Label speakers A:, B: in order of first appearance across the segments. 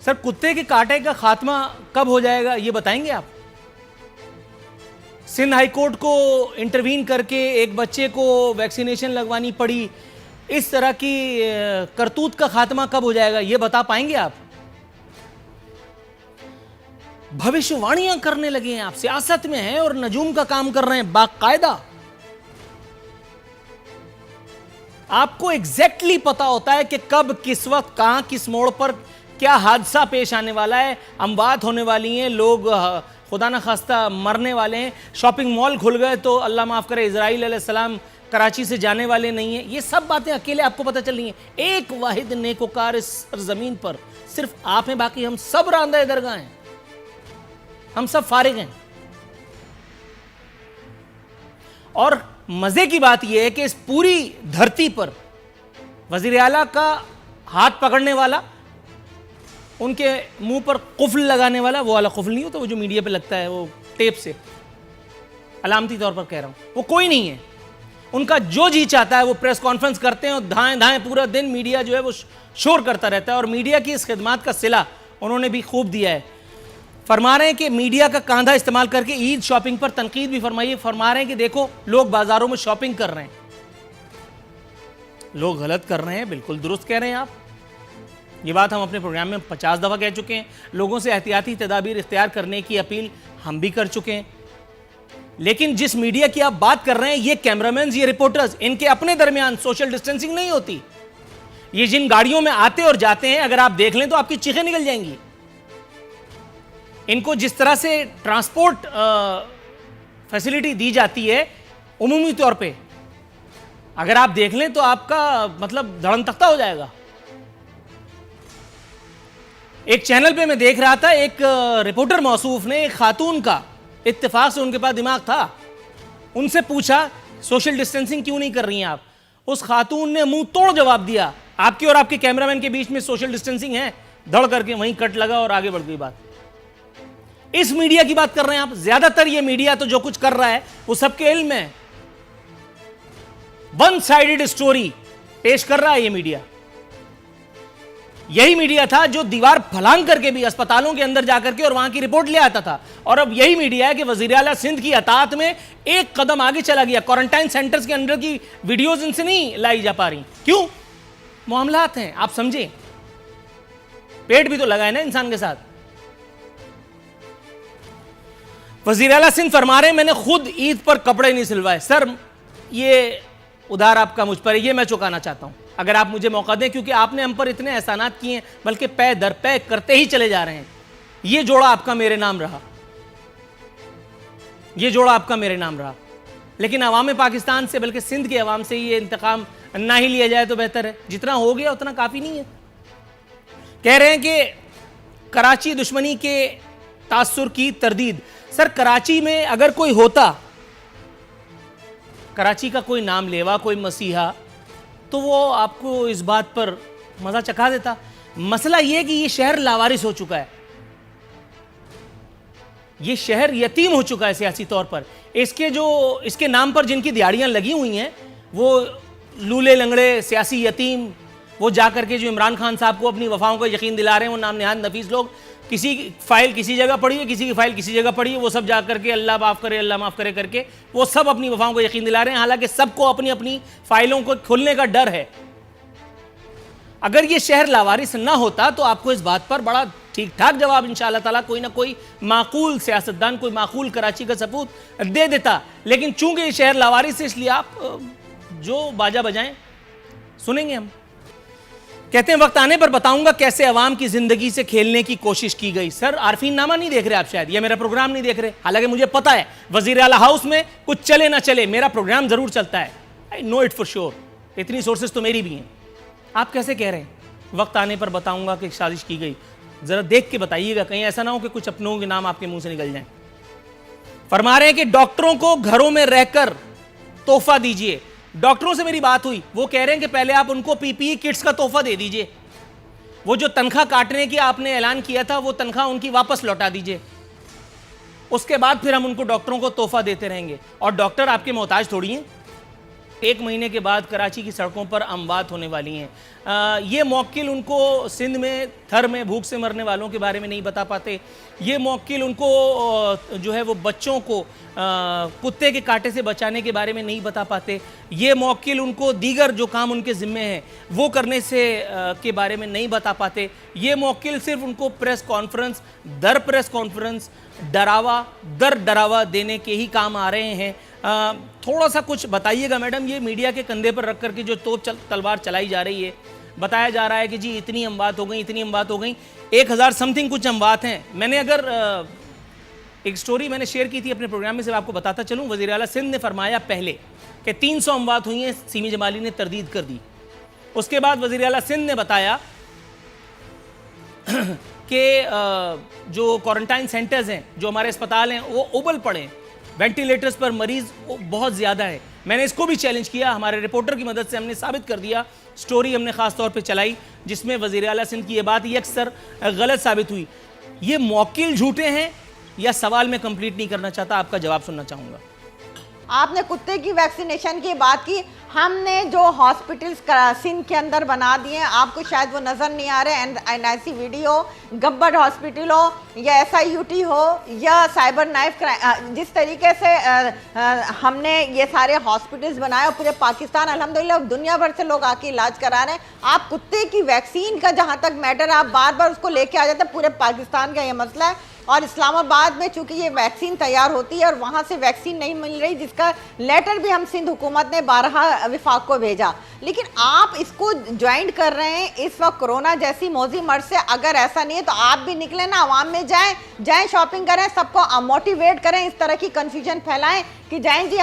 A: Sir कुत्ते के कांटे का खात्मा कब हो जाएगा ये बताएंगे आप? सिंध हाईकोर्ट को इंटरवीन करके एक बच्चे को वैक्सीनेशन लगवानी पड़ी, इस तरह की करतूत का खात्मा कब हो जाएगा ये बता पाएंगे आप? भविष्यवाणियां करने लगे हैं आप, सियासत में हैं और नजूम का काम कर रहे हैं बाकायदा। आपको एग्जैक्टली पता होता है कि कब, किस वक्त, कहां, किस मोड़ पर क्या हादसा पेश आने वाला है, अमवात होने वाली हैं, लोग खुदा न खास्ता मरने वाले हैं, शॉपिंग मॉल खुल गए तो अल्लाह माफ़ करे इजराइल अलैहिस्सलाम कराची से जाने वाले नहीं हैं। ये सब बातें अकेले आपको पता चल रही हैं। एक वाहिद नेकोकार इस ज़मीन पर सिर्फ आप हैं, बाकी हम सब रांदा दरगाह हैं, हम सब फारिग हैं। और मज़े की बात यह है कि इस पूरी धरती पर वज़ीर आला का हाथ पकड़ने वाला, उनके मुंह पर कुफ्ल लगाने वाला, वो वाला कुफ्ल नहीं होता वो जो मीडिया पे लगता है वो टेप से, अलामती तौर पर कह रहा हूं, वो कोई नहीं है। उनका जो जी चाहता है वो प्रेस कॉन्फ्रेंस करते हैं और धाएं धाएं पूरा दिन मीडिया जो है वो शोर करता रहता है। और मीडिया की इस खिदमत का सिला उन्होंने भी खूब दिया है। फरमा रहे हैं कि मीडिया का कांधा इस्तेमाल करके ईद शॉपिंग पर तनकीद भी फरमाइए। फरमा रहे हैं कि देखो लोग बाजारों में शॉपिंग कर रहे हैं, लोग गलत कर रहे हैं, बिल्कुल दुरुस्त कह रहे हैं आप। ये बात हम अपने प्रोग्राम में 50 दफ़ा कह चुके हैं। लोगों से एहतियाती तदाबीर इख्तियार करने की अपील हम भी कर चुके हैं। लेकिन जिस मीडिया की आप बात कर रहे हैं, ये कैमरामैन, ये रिपोर्टर्स, इनके अपने दरमियान सोशल डिस्टेंसिंग नहीं होती। ये जिन गाड़ियों में आते और जाते हैं, अगर आप देख लें तो आपकी चीखें निकल जाएंगी। इनको जिस तरह से ट्रांसपोर्ट फैसिलिटी दी जाती है उमूमी तौर पे, अगर आप देख लें तो आपका मतलब धड़न तख्ता हो जाएगा। एक चैनल पे मैं देख रहा था, एक रिपोर्टर मौसूफ ने एक खातून का, इत्तेफाक से उनके पास दिमाग था, उनसे पूछा सोशल डिस्टेंसिंग क्यों नहीं कर रही हैं आप? उस खातून ने मुंह तोड़ जवाब दिया, आपके और आपके कैमरामैन के बीच में सोशल डिस्टेंसिंग है। धड़ करके वहीं कट लगा और आगे बढ़ गई बात। इस मीडिया की बात कर रहे हैं आप। ज्यादातर ये मीडिया तो जो कुछ कर रहा है वो सबके इल्म में है। वन साइडेड स्टोरी पेश कर रहा है ये मीडिया। यही मीडिया था जो दीवार फलांग करके भी अस्पतालों के अंदर जाकर के और वहां की रिपोर्ट ले आता था। और अब यही मीडिया है कि वज़ीर आला सिंध की अतात में एक कदम आगे चला गया। क्वारंटाइन सेंटर्स के अंदर की वीडियोज इनसे नहीं लाई जा पा रही। क्यों? मामलात हैं, आप समझे। पेट भी तो लगा है ना इंसान के साथ। वज़ीर आला सिंध फरमा रहे हैं मैंने खुद ईद पर कपड़े नहीं सिलवाए। सर ये उधार आपका मुझ पर है, ये मैं चुकाना चाहता हूं अगर आप मुझे मौका दें, क्योंकि आपने हम पर इतने एहसानात किए हैं, बल्कि पै दर पै करते ही चले जा रहे हैं। ये जोड़ा आपका मेरे नाम रहा, ये जोड़ा आपका मेरे नाम रहा। लेकिन अवाम पाकिस्तान से, बल्कि सिंध के अवाम से ये इंतकाम ना ही लिया जाए तो बेहतर है। जितना हो गया उतना काफ़ी नहीं है। कह रहे हैं कि कराची दुश्मनी के तासुर की तरदीद। सर कराची में अगर कोई होता, कराची का कोई नाम लेवा, कोई मसीहा, तो वो आपको इस बात पर मजा चखा देता। मसला यह है कि ये शहर लावारिस हो चुका है, ये शहर यतीम हो चुका है सियासी तौर पर। इसके नाम पर जिनकी दिहाड़ियां लगी हुई हैं वो लूले लंगड़े सियासी यतीम, वो जाकर के जो इमरान खान साहब को अपनी वफाओं का यकीन दिला रहे हैं, वो नाम नहाद नफीस लोग। किसी की फाइल किसी जगह पड़ी है, किसी की फाइल किसी जगह पड़ी है, वो सब जाकर के अल्लाह माफ़ करे, अल्लाह माफ़ करे करके वो सब अपनी वफाओं को यकीन दिला रहे हैं। हालांकि सबको अपनी अपनी फाइलों को खुलने का डर है। अगर ये शहर लावारिस ना होता तो आपको इस बात पर बड़ा ठीक ठाक जवाब इंशाअल्लाह ताला कोई ना कोई माकूल सियासतदान, कोई माकूल कराची का सबूत दे देता। लेकिन चूंकि ये शहर लावारिस है, इसलिए आप जो बाजा बजाएं सुनेंगे हम। कहते हैं वक्त आने पर बताऊंगा कैसे अवाम की जिंदगी से खेलने की कोशिश की गई। सर आरफीन नामा नहीं देख रहे आप शायद, या मेरा प्रोग्राम नहीं देख रहे। हालांकि मुझे पता है वजीर आला हाउस में कुछ चले ना चले मेरा प्रोग्राम जरूर चलता है। I know it for sure, इतनी सोर्सेज तो मेरी भी हैं। आप कैसे कह रहे हैं वक्त आने पर बताऊंगा कि साजिश की गई? जरा देख के बताइएगा, कहीं ऐसा ना हो कि कुछ अपनों के नाम आपके मुंह से निकल जाए। फरमा रहे हैं कि डॉक्टरों को घरों में रहकर तोहफा दीजिए। डॉक्टरों से मेरी बात हुई, वो कह रहे हैं कि पहले आप उनको पीपीई किट्स का तोहफा दे दीजिए। वो जो तनख्वाह काटने की आपने ऐलान किया था वो तनख्वाह उनकी वापस लौटा दीजिए। उसके बाद फिर हम उनको डॉक्टरों को तोहफा देते रहेंगे। और डॉक्टर आपके मोहताज थोड़ी हैं। 1 महीने के बाद कराची की सड़कों पर अमवात होने वाली हैं। ये मौक्किल उनको सिंध में थर में भूख से मरने वालों के बारे में नहीं बता पाते। ये मौक्किल उनको जो है वो बच्चों को कुत्ते के कांटे से बचाने के बारे में नहीं बता पाते। ये मौक्किल उनको दीगर जो काम उनके ज़िम्मे हैं वो करने से के बारे में नहीं बता पाते। ये मौक्किल सिर्फ उनको प्रेस कॉन्फ्रेंस दर प्रेस कॉन्फ्रेंस, डरावा दर डरावा देने के ही काम आ रहे हैं। थोड़ा सा कुछ बताइएगा मैडम, ये मीडिया के कंधे पर रख करके जो तलवार चलाई जा रही है, बताया जा रहा है कि जी इतनी अमवात हो गई, इतनी अमवात हो गई, 1000 समथिंग कुछ अमवात हैं। मैंने अगर एक स्टोरी मैंने शेयर की थी अपने प्रोग्राम में, से आपको बताता चलूँ। वज़ीर आला सिंध ने फरमाया पहले कि 300 अमवात हुई हैं, सीमी जमाली ने तरदीद कर दी। उसके बाद वज़ीर आला सिंध ने बताया कि जो क्वारंटाइन सेंटर्स हैं, जो हमारे अस्पताल हैं, वो उबल पड़े, वेंटिलेटर्स पर मरीज़ बहुत ज़्यादा है। मैंने इसको भी चैलेंज किया, हमारे रिपोर्टर की मदद से हमने साबित कर दिया। स्टोरी हमने ख़ास तौर पे चलाई जिसमें वज़ीर आला सिंध की ये बात ये अक्सर गलत साबित हुई। ये मौक्किल झूठे हैं या सवाल मैं कंप्लीट नहीं करना चाहता, आपका जवाब सुनना चाहूँगा।
B: आपने कुत्ते की वैक्सीनेशन की बात की, हमने जो हॉस्पिटल्स सिंध के अंदर बना दिए हैं, आपको शायद वो नज़र नहीं आ रहे। NICVD हो, गब्बर हॉस्पिटल हो, या SIUT हो, या साइबर नाइफ, जिस तरीके से हमने ये सारे हॉस्पिटल्स बनाए और पूरे पाकिस्तान अल्हम्दुलिल्लाह दुनिया भर से लोग आके इलाज करा रहे हैं। आप कुत्ते की वैक्सीन का जहाँ तक मैटर, आप बार बार उसको लेके आ जाते हैं। पूरे पाकिस्तान का ये मसला है और इस्लामाबाद में चूंकि ये वैक्सीन तैयार होती है और वहाँ से वैक्सीन नहीं मिल रही, जिसका लेटर भी हम सिंध हुकूमत ने 12 विफाक को भेजा, लेकिन आप इसको ज्वाइन कर रहे हैं इस वक्त कोरोना जैसी मौजी मर्ज से। अगर ऐसा नहीं है तो आप भी निकले ना, आवाम में जाएं शॉपिंग करें, सबको मोटिवेट करें, इस तरह की कंफ्यूजन फैलाएं कि जाएं जी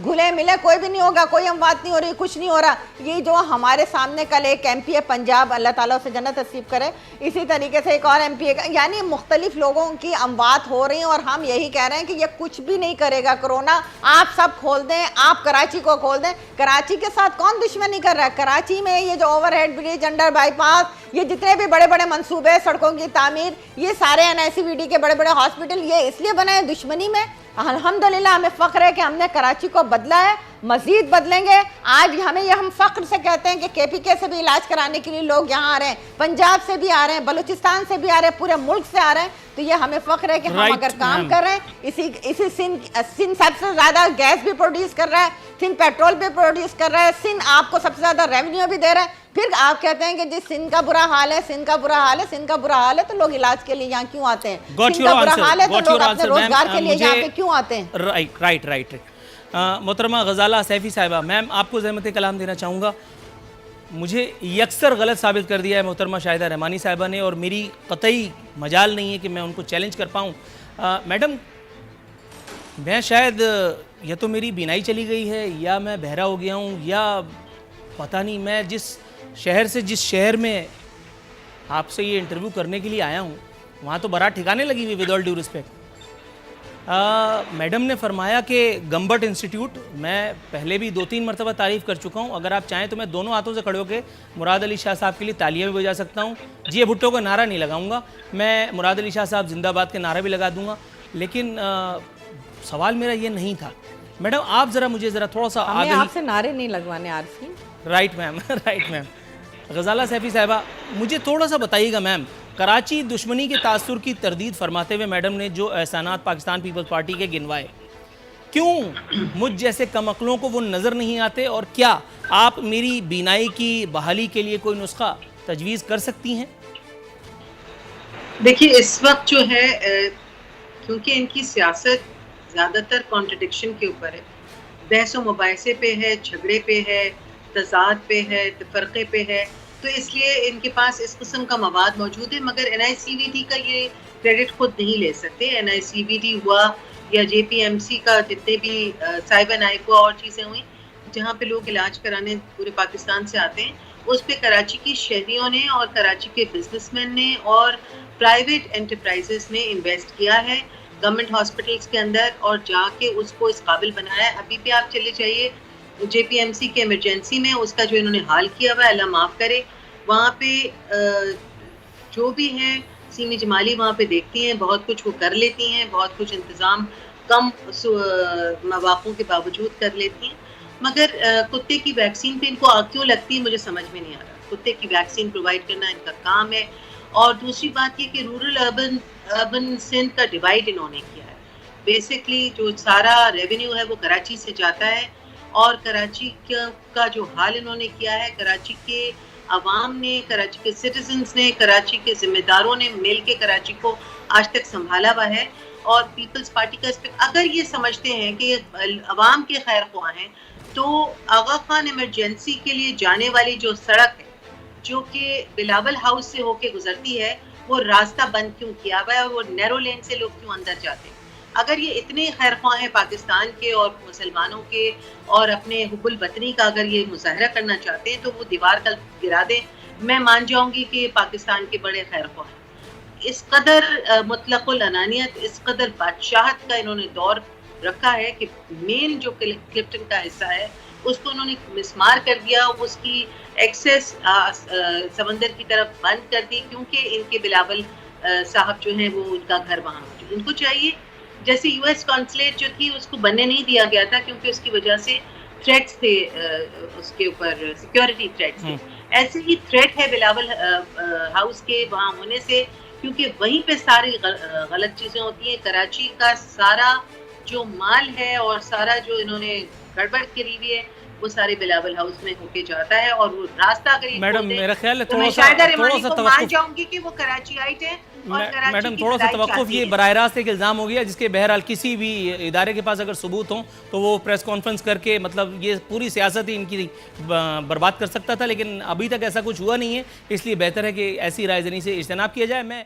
B: घुले मिले, कोई भी नहीं होगा, कोई अमवात नहीं हो रही, कुछ नहीं हो रहा। ये जो हमारे सामने कल एक MP है पंजाब, अल्लाह ताला उसे जन्नत नसीब करे, इसी तरीके से एक और MP का, यानी मुख्तलिफ लोगों की अमवात हो रही हैं और हम यही कह रहे हैं कि ये कुछ भी नहीं करेगा कोरोना। आप सब खोल दें, आप कराची को खोल दें। कराची के साथ कौन दुश्मनी कर रहा है? कराची में ये जो ओवरहेड ब्रिज, अंडर बाईपास, ये जितने भी बड़े बड़े मंसूबे, सड़कों की तामीर, ये सारे NICVD के बड़े बड़े हॉस्पिटल, ये इसलिए बनाए दुश्मनी में। अल्हम्दुलिल्लाह हमें फ़ख्र है कि हमने कराची को बदला है, मज़ीद बदलेंगे। आज हम फ़ख्र से कहते हैं कि KPK से भी इलाज कराने के लिए लोग यहाँ आ रहे हैं, पंजाब से भी आ रहे हैं, बलूचिस्तान से भी आ रहे हैं, पूरे मुल्क से आ रहे हैं। तो ये हमें फ़ख्र है कि हम अगर काम कर रहे हैं, इसी सिंध सबसे ज़्यादा गैस भी प्रोड्यूस कर रहा है, सिंध पेट्रोल भी प्रोड्यूस कर रहा है, सिंध आपको सबसे ज़्यादा रेवेन्यू भी दे रहा है। फिर आप कहते हैं कि जी सिंध का बुरा हाल है, सिंध का बुरा हाल है, सिंध का बुरा हाल है, तो लोग इलाज के लिए यहाँ क्यों आते हैं? सिंध का बुरा हाल है तो लोग अपने रोजगार के लिए यहाँ पे क्यों आते हैं?
A: राइट। मोहतरमा गजाला सैफी साहिबा, मैम आपको ज़हमत कलाम देना चाहूँगा। मुझे यकसर गलत साबित कर दिया है मोहतरमा शाहिदा रहमानी साहिबा ने, और मेरी कतई मजाल नहीं है कि मैं उनको चैलेंज कर पाऊँ। मैडम, मैं शायद या तो मेरी बीनाई चली गई है या मैं बहरा हो गया हूँ, या पता नहीं, मैं जिस शहर में आपसे ये इंटरव्यू करने के लिए आया हूँ, वहाँ तो बारात ठिकाने लगी हुई, with all due respect. Madam ने फरमाया कि गम्बट इंस्टीट्यूट, मैं पहले भी 2-3 मरतबा तारीफ़ कर चुका हूँ। अगर आप चाहें तो मैं दोनों हाथों से खड़े होकर मुराद अली शाह साहब के लिए तालियां भी बजा सकता हूँ। जी भुट्टो का नारा नहीं लगाऊंगा, मैं मुराद अली शाह साहब जिंदाबाद के नारा भी लगा दूंगा। लेकिन सवाल मेरा ये नहीं था। मैडम आप ज़रा मुझे थोड़ा सा
B: आगे, आपसे नारे नहीं लगवाने आरसी।
A: Right ma'am. गजाला सैफी साहिबा, मुझे थोड़ा सा बताइएगा मैम, कराची दुश्मनी के तासुर की तरदीद फरमाते हुए मैडम ने जो एहसानात पाकिस्तान पीपल्स पार्टी के गिनवाए, क्यों मुझ जैसे कमअक्लों को वो नज़र नहीं आते? और क्या आप मेरी बीनाई की बहाली के लिए कोई नुस्खा तजवीज़ कर सकती हैं?
C: देखिए, इस वक्त जो है क्योंकि इनकी सियासत ज़्यादातर कॉन्ट्रडिक्शन के ऊपर है, बहस व मुबाहिसे पे है, झगड़े पे है, तजाद पे है, तफरक़े पे है, तो इसलिए इनके पास इस किस्म का मवाद मौजूद है। मगर NICVD का ये क्रेडिट खुद नहीं ले सकते। NICVD हुआ या JPMC का, जितने भी साइबर नाइफ हुआ और चीज़ें हुई जहाँ पे लोग इलाज कराने पूरे पाकिस्तान से आते हैं, उस पे कराची की शहरियों ने और कराची के बिजनेसमैन ने और प्राइवेट एंटरप्राइजेस ने इन्वेस्ट किया है गवर्नमेंट हॉस्पिटल्स के अंदर और जाके उसको इस काबिल बनाया है। अभी भी आप चले जाइए JPMC के इमरजेंसी में, उसका जो इन्होंने हाल किया हुआ है, अल्लाह माफ़ करे, वहाँ पे जो भी हैं सीमी जमाली वहाँ पे देखती हैं, बहुत कुछ वो कर लेती हैं, बहुत कुछ इंतज़ाम कम मौक़ों के बावजूद कर लेती हैं। मगर कुत्ते की वैक्सीन पे इनको क्यों लगती है मुझे समझ में नहीं आ रहा। कुत्ते की वैक्सीन प्रोवाइड करना इनका काम है। और दूसरी बात ये कि रूरल अर्बन सिंध का डिवाइड इन्होंने किया है। बेसिकली जो सारा रेवेन्यू है वो कराची से जाता है और कराची का जो हाल इन्होंने किया है, कराची के अवाम ने, कराची के सिटीजन्स ने, कराची के जिम्मेदारों ने मिल के कराची को आज तक संभाला हुआ है। और पीपल्स पार्टी का अगर ये समझते हैं कि अवाम के खैर ख्वाह हैं, तो आगा खान इमरजेंसी के लिए जाने वाली जो सड़क है जो कि बिलावल हाउस से होके गुजरती है, वो रास्ता बंद क्यों किया हुआ है और वो नैरो लेन से लोग क्यों अंदर जाते हैं। अगर ये इतने खैर ख्वाह हैं पाकिस्तान के और मुसलमानों के और अपने हुब्बुल वतनी का अगर ये मुजाहरा करना चाहते हैं तो वो दीवार कल गिरा दें। मैं मान जाऊंगी कि पाकिस्तान के बड़े खैर ख्वाह हैं। इस कदर मुतलकुल अनानियत, इस कदर बादशाहत का इन्होंने दौर रखा है कि मेन जो क्लिफ्टन का हिस्सा है उसको उन्होंने मिसमार कर दिया, उसकी एक्सेस समंदर की तरफ बंद कर दी, क्योंकि इनके बिलावल साहब जो हैं वो उनका घर वहाँ मौजूद। उनको चाहिए जैसे यूएस कॉन्सुलेट जो थी उसको बनने नहीं दिया गया था क्योंकि उसकी वजह से थ्रेट्स थे, उसके ऊपर सिक्योरिटी थ्रेट्स थे। ऐसे ही थ्रेट है बिलावल हाउस के वहाँ होने से, क्योंकि वहीं पे सारी गलत चीज़ें होती हैं। कराची का सारा जो माल है और सारा जो इन्होंने गड़बड़ करी हुई है वो सारे बिलावल हाउस में होके जाता है। और वो रास्ता अगर
A: मैडम मेरा ख्याल है
C: तो मैं शायद मान जाऊंगी कि वो कराची आइट है।
A: मैडम थोड़ा सा तवक्कुफ, ये बराह रास्त एक इल्ज़ाम हो गया जिसके बहरहाल किसी भी इदारे के पास अगर सबूत हो तो वो प्रेस कॉन्फ्रेंस करके मतलब ये पूरी सियासत ही इनकी बर्बाद कर सकता था, लेकिन अभी तक ऐसा कुछ हुआ नहीं है। इसलिए बेहतर है कि ऐसी राय ज़नी से इज्तनाब किया जाए। मैं